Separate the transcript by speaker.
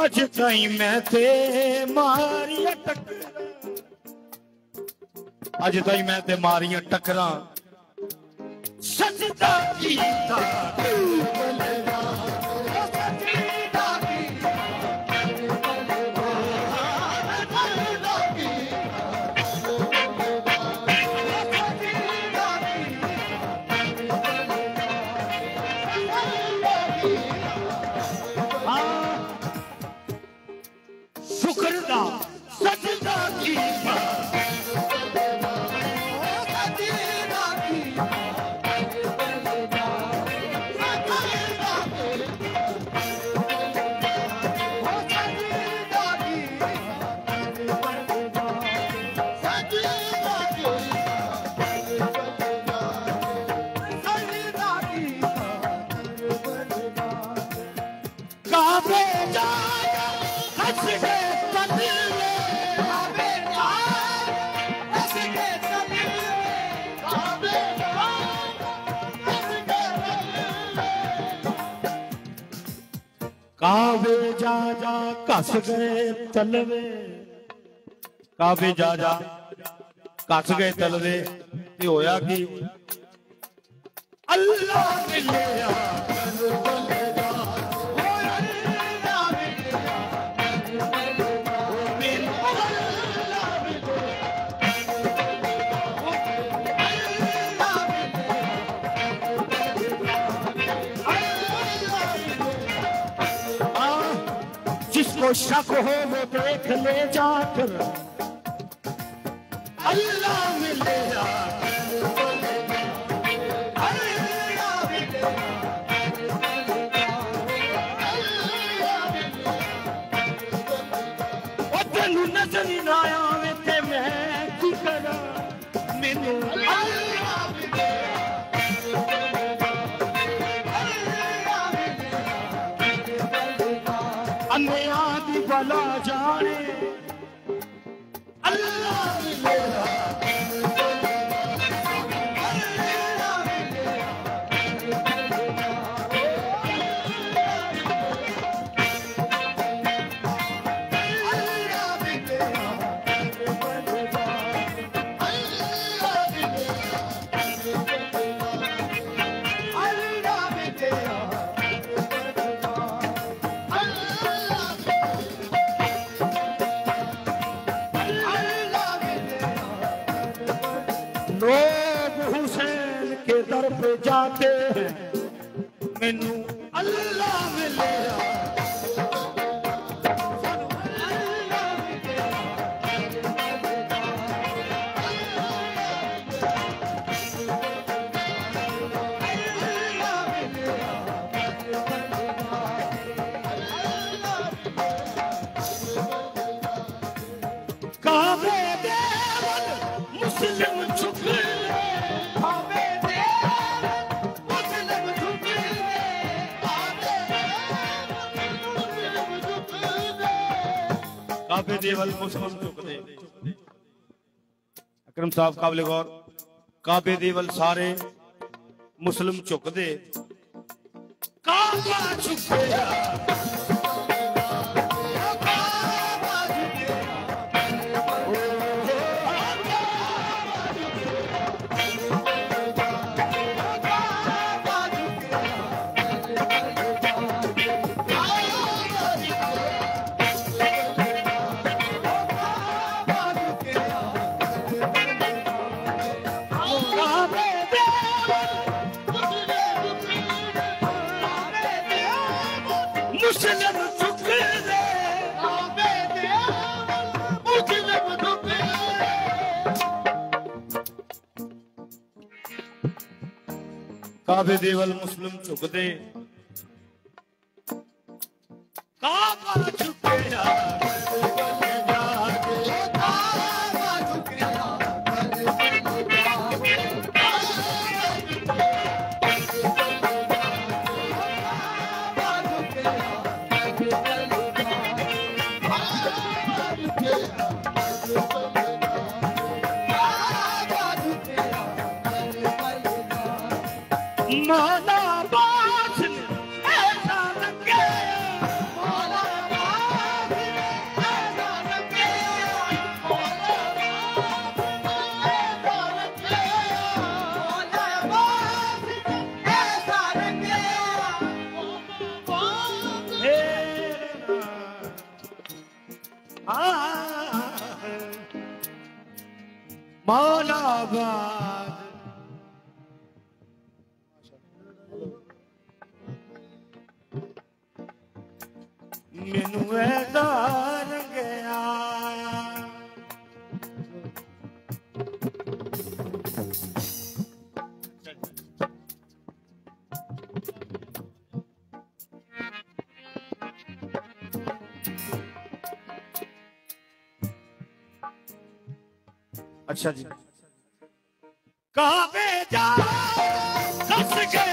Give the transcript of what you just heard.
Speaker 1: अज ताई मैं ते मारिया टकरा, अज ताई मैं ते मारिया टकरा सजदा कीता कावे जा जा कस गए तलवे, कावे जा जा कस गए तलवे ते होया कि अल्लाह मिलिया जिसको शक हो वो देख ले जाकर अल्लाह मिलेगा तेनू नजर ही ना आवे ते मैं की करा मैनू अन्या दी भला जाने अल्लाह मिलेगा लोग हुसैन के दर पे जाते हैं मैनू अल्लाह मिलेगा काबे देवन मुस्लिम झुक काबे दे वल मुस्लिम झुकदे। अकरम साहब काबिल गौर, काबे दे वल सारे मुस्लिम झुकदे, काबा झुकिया काबे दे वल मुस्लिम झुकदे, काबा झुकिया मौलाबाद मैनू ऐदार गया अच्छा जी, काबे जा कस के